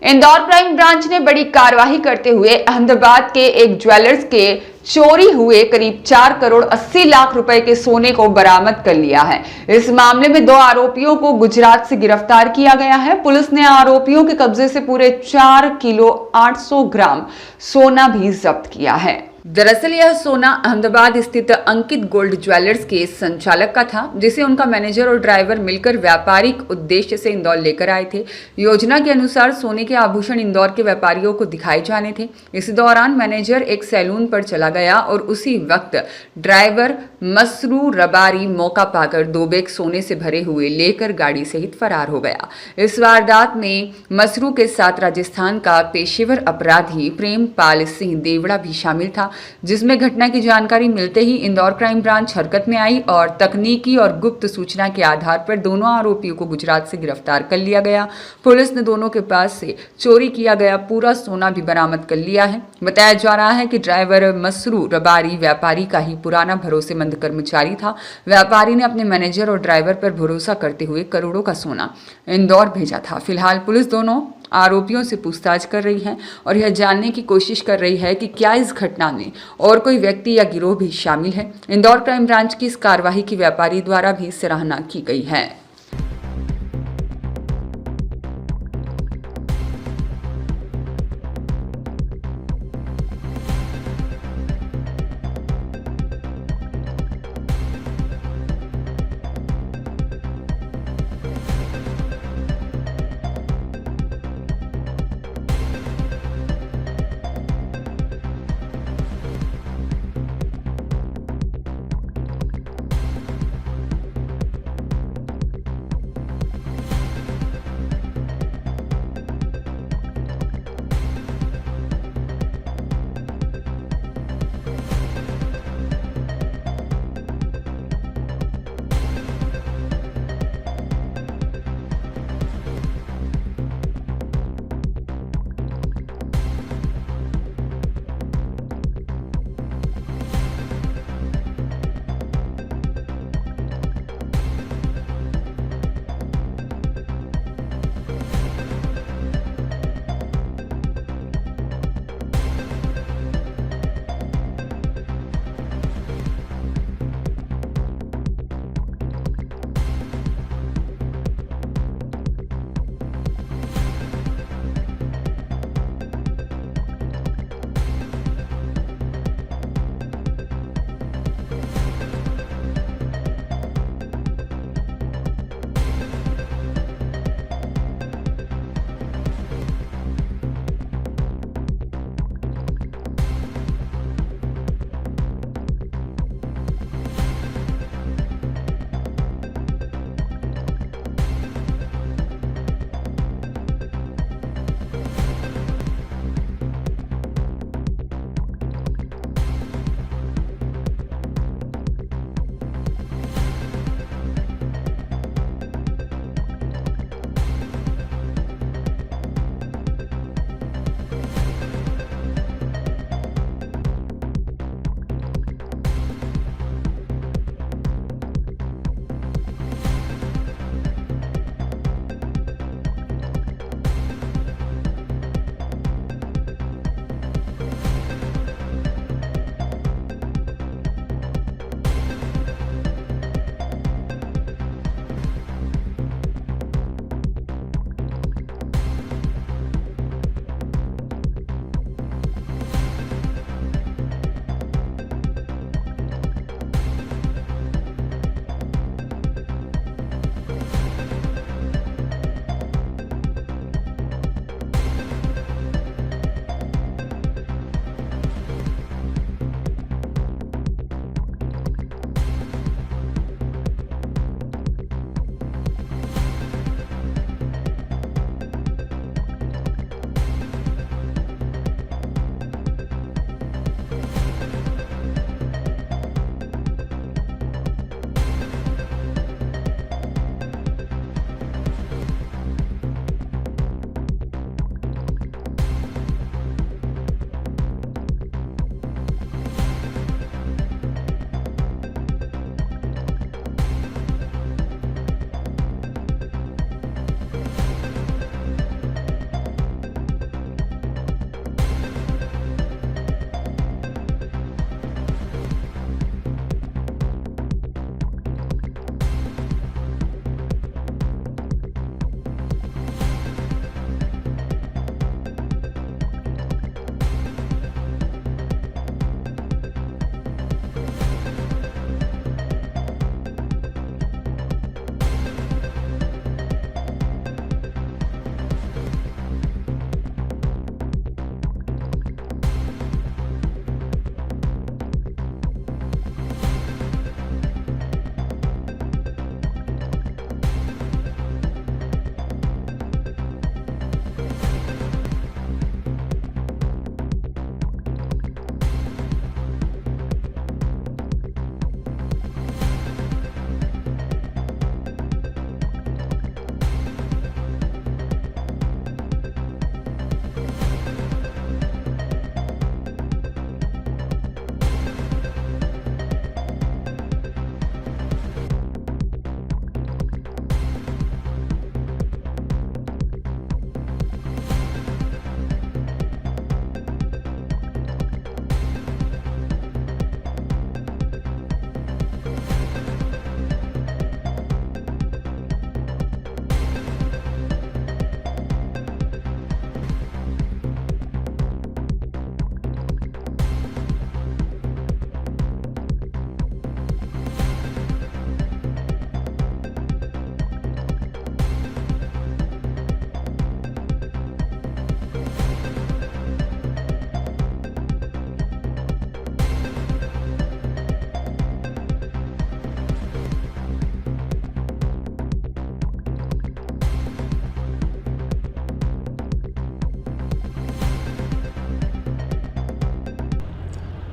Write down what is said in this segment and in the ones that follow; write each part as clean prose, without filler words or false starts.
Indore crime branch ने बड़ी कार्रवाई करते हुए अहमदाबाद के एक ज्वेलर्स के चोरी हुए करीब 4 करोड़ 80 लाख रुपए के सोने को बरामद कर लिया है। इस मामले में 2 आरोपियों को गुजरात से गिरफ्तार किया गया है। पुलिस ने आरोपियों के कब्जे से पूरे 4 किलो 800 ग्राम सोना भी जब्त किया है। दरअसल यह सोना अहमदाबाद स्थित अंकित गोल्ड ज्वेलर्स के संचालक का था, जिसे उनका मैनेजर और ड्राइवर मिलकर व्यापारिक उद्देश्य से इंदौर लेकर आए थे। योजना के अनुसार सोने के आभूषण इंदौर के व्यापारियों को दिखाए जाने थे। इस दौरान मैनेजर एक सैलून पर चला गया और उसी वक्त ड्राइवर मसरू रबारी मौका पाकर 2 बैग सोने से भरे हुए लेकर गाड़ी सहित फरार हो गया। इस वारदात में मसरू के साथ राजस्थान का पेशेवर अपराधी प्रेमपाल सिंह देवड़ा भी शामिल था, जिसमें घटना की जानकारी मिलते ही इंदौर क्राइम ब्रांच हरकत में आई और तकनीकी और गुप्त सूचना के आधार पर दोनों आरोपियों को गुजरात से गिरफ्तार कर लिया गया। पुलिस ने दोनों के पास से चोरी किया गया पूरा सोना भी बरामद कर लिया है। बताया जा रहा है कि ड्राइवर मसरू रबारी व्यापारी का ही पुराना भरोसेमंद कर्मचारी था। व्यापारी ने अपने मैनेजर और ड्राइवर पर भरोसा करते हुए करोड़ों का सोना इंदौर भेजा था। फिलहाल पुलिस दोनों आरोपियों से पूछताछ कर रही है और यह जानने की कोशिश कर रही है कि क्या इस घटना में और कोई व्यक्ति या गिरोह भी शामिल है। इंदौर क्राइम ब्रांच की इस कार्रवाई की व्यापारी द्वारा भी सराहना की गई है।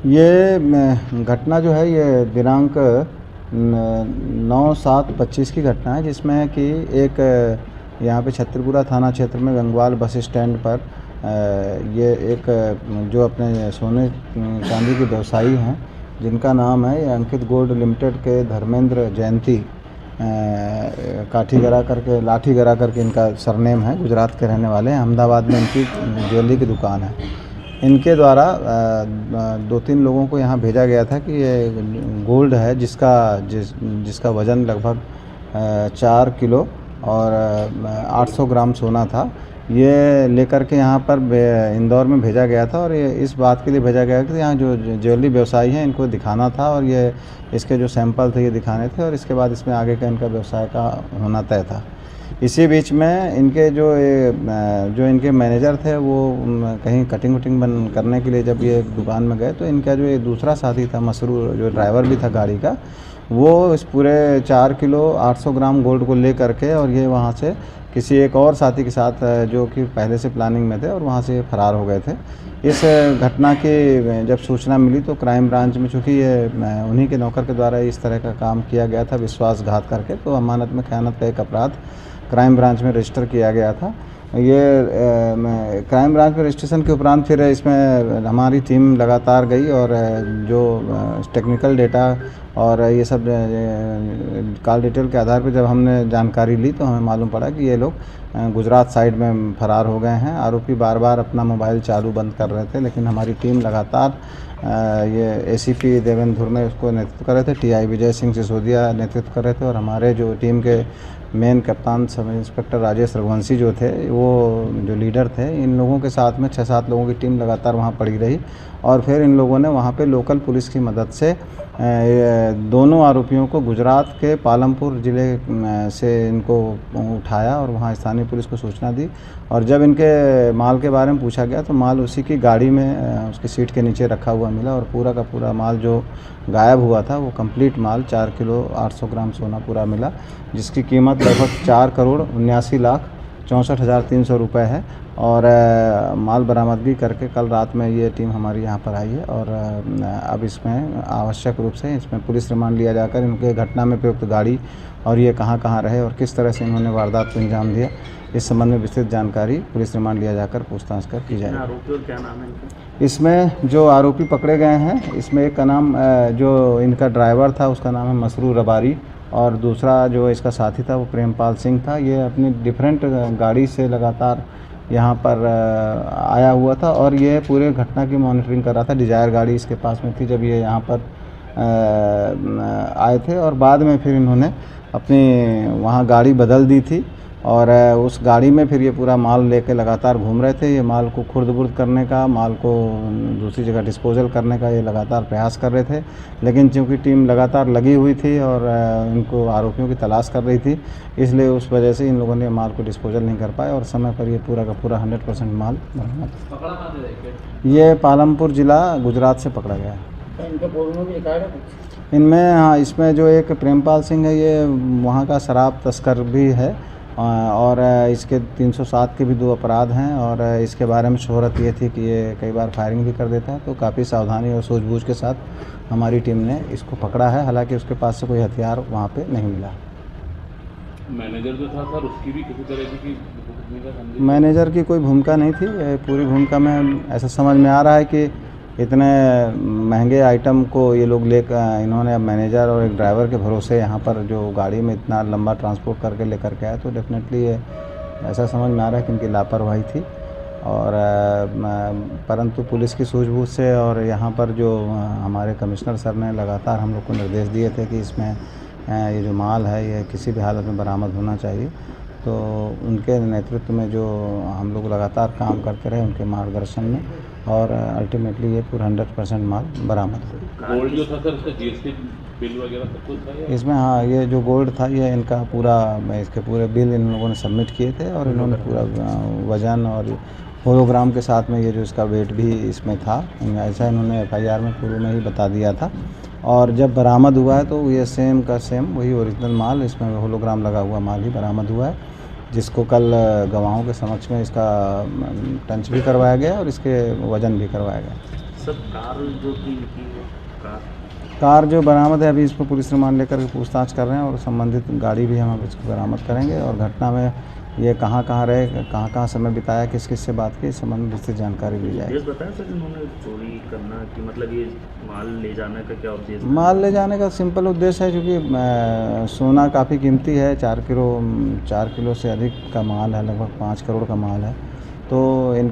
ये घटना जो है ये दिनांक 9/7/25 की घटना है, जिसमें कि एक यहाँ पे छतरपुरा थाना क्षेत्र में गंगवाल बस स्टैंड पर ये एक जो अपने सोने चांदी के व्यवसायी हैं, जिनका नाम है अंकित गोल्ड लिमिटेड के धर्मेंद्र जयंती लाठी गरा करके इनका सरनेम है, गुजरात के रहने वाले हैं। अहमदाबाद में इनकी ज्वेलरी की दुकान है। इनके द्वारा 2-3 लोगों को यहाँ भेजा गया था कि ये गोल्ड है जिसका वज़न लगभग 4 किलो और 800 ग्राम सोना था। ये लेकर के यहाँ पर इंदौर में भेजा गया था और ये इस बात के लिए भेजा गया कि यहाँ जो ज्वेलरी व्यवसायी हैं इनको दिखाना था और ये इसके जो सैंपल थे ये दिखाने थे और इसके बाद इसमें आगे का इनका व्यवसाय का होना तय था। इसी बीच में इनके जो इनके मैनेजर थे वो कहीं कटिंग वटिंग बंद करने के लिए जब ये दुकान में गए तो इनका जो ये दूसरा साथी था मसरूर, जो ड्राइवर भी था गाड़ी का, वो इस पूरे 4 किलो 800 ग्राम गोल्ड को ले करके और ये वहाँ से किसी एक और साथी के साथ जो कि पहले से प्लानिंग में थे और वहाँ से फरार हो गए थे। इस घटना की जब सूचना मिली तो क्राइम ब्रांच में, चूँकि ये उन्हीं के नौकर के द्वारा इस तरह का काम किया गया था विश्वासघात करके, तो अमानत में खयानत का एक अपराध क्राइम ब्रांच में रजिस्टर किया गया था। ये क्राइम ब्रांच में रजिस्ट्रेशन के उपरांत फिर इसमें हमारी टीम लगातार गई और जो टेक्निकल डेटा और ये सब कॉल डिटेल के आधार पर जब हमने जानकारी ली तो हमें मालूम पड़ा कि ये लोग गुजरात साइड में फरार हो गए हैं। आरोपी बार बार अपना मोबाइल चालू बंद कर रहे थे, लेकिन हमारी टीम लगातार ये एसीपी देवेंद्र धुर्मे उसको नेतृत्व कर रहे थे, टीआई विजय सिंह सिसोदिया नेतृत्व कर रहे थे और हमारे जो टीम के मेन कप्तान सब इंस्पेक्टर राजेश रघुवंशी जो थे, वो जो लीडर थे, इन लोगों के साथ में 6-7 लोगों की टीम लगातार वहाँ पड़ी रही और फिर इन लोगों ने वहाँ पे लोकल पुलिस की मदद से दोनों आरोपियों को गुजरात के पालमपुर ज़िले से इनको उठाया और वहाँ स्थानीय पुलिस को सूचना दी और जब इनके माल के बारे में पूछा गया तो माल उसी की गाड़ी में उसकी सीट के नीचे रखा हुआ मिला और पूरा का पूरा माल जो गायब हुआ था वो कंप्लीट माल 4 किलो 800 ग्राम सोना पूरा मिला, जिसकी कीमत लगभग 4,79,64,300 रुपये है और माल बरामदगी करके कल रात में ये टीम हमारी यहाँ पर आई है और अब इसमें आवश्यक रूप से इसमें पुलिस रिमांड लिया जाकर इनके घटना में प्रयुक्त गाड़ी और ये कहाँ रहे और किस तरह से इन्होंने वारदात को अंजाम दिया, इस संबंध में विस्तृत जानकारी पुलिस रिमांड लिया जाकर पूछताछ कर की जाएगी। आरोपी और क्या नाम है इनका? इसमें जो आरोपी पकड़े गए हैं, इसमें एक का नाम जो इनका ड्राइवर था उसका नाम है मसरूर रबारी और दूसरा जो इसका साथी था वो प्रेमपाल सिंह था। ये अपनी डिफरेंट गाड़ी से लगातार यहाँ पर आया हुआ था और ये पूरे घटना की मॉनिटरिंग कर रहा था। डिजायर गाड़ी इसके पास में थी जब ये यहाँ पर आए थे और बाद में फिर इन्होंने अपनी वहाँ गाड़ी बदल दी थी और उस गाड़ी में फिर ये पूरा माल लेके लगातार घूम रहे थे। ये माल को खुर्द-बुर्द करने का, माल को दूसरी जगह डिस्पोजल करने का ये लगातार प्रयास कर रहे थे, लेकिन चूँकि टीम लगातार लगी हुई थी और इनको आरोपियों की तलाश कर रही थी, इसलिए उस वजह से इन लोगों ने माल को डिस्पोजल नहीं कर पाए और समय पर ये पूरा का पूरा 100% माल बरामद। ये पालमपुर ज़िला गुजरात से पकड़ा गया है। इनमें हाँ, इसमें जो एक प्रेमपाल सिंह है ये वहाँ का शराब तस्कर भी है और इसके 307 के भी 2 अपराध हैं और इसके बारे में शोहरत ये थी कि ये कई बार फायरिंग भी कर देता है, तो काफ़ी सावधानी और सूझबूझ के साथ हमारी टीम ने इसको पकड़ा है। हालांकि उसके पास से कोई हथियार वहाँ पे नहीं मिला। मैनेजर जो था सर, उसकी भी किसी तरह की भूमिका? मैनेजर की कोई भूमिका नहीं थी। पूरी भूमिका में ऐसा समझ में आ रहा है कि इतने महंगे आइटम को ये लोग लेकर इन्होंने मैनेजर और एक ड्राइवर के भरोसे यहाँ पर जो गाड़ी में इतना लंबा ट्रांसपोर्ट करके लेकर के आए, तो डेफिनेटली ये ऐसा समझ में आ रहा है कि इनकी लापरवाही थी और परंतु पुलिस की सूझबूझ से और यहाँ पर जो हमारे कमिश्नर सर ने लगातार हम लोग को निर्देश दिए थे कि इसमें ये जो माल है ये किसी भी हालत में बरामद होना चाहिए, तो उनके नेतृत्व में जो हम लोग लगातार काम करते रहे उनके मार्गदर्शन में और अल्टीमेटली ये पूरा 100% माल बरामद हुआ। गोल्ड जो था सर, इसका जीएसटी बिल वगैरह सब कुछ था इसमें? हाँ, ये जो गोल्ड था ये इनका पूरा, इसके पूरे बिल इन लोगों ने सबमिट किए थे और इन्होंने पूरा वज़न और होलोग्राम के साथ में ये जो इसका वेट भी इसमें था, ऐसा इन्होंने एफआईआर में पूर्व में ही बता दिया था और जब बरामद हुआ है तो ये सेम का सेम वही ओरिजिनल माल, इसमें होलोग्राम लगा हुआ माल ही बरामद हुआ है, जिसको कल गवाहों के समक्ष में इसका टंच भी करवाया गया और इसके वज़न भी करवाया गया। सब कार जो थी इनकी कार जो बरामद है, अभी इस पर पुलिस रिमांड लेकर के पूछताछ कर रहे हैं और संबंधित गाड़ी भी हम इसको बरामद करेंगे और घटना में ये कहाँ कहाँ रहे, कहाँ कहाँ समय बिताया, किस किस से बात की, इस संबंध में विस्तृत जानकारी दी जाएगी। उद्देश्य बताया सर इन्होंने चोरी करना कि मतलब ये माल ले जाने का क्या उद्देश्य? माल ले जाने का सिंपल उद्देश्य है, क्योंकि सोना काफ़ी कीमती है, 4 किलो से अधिक का माल है, लगभग 5 करोड़ का माल है, तो इन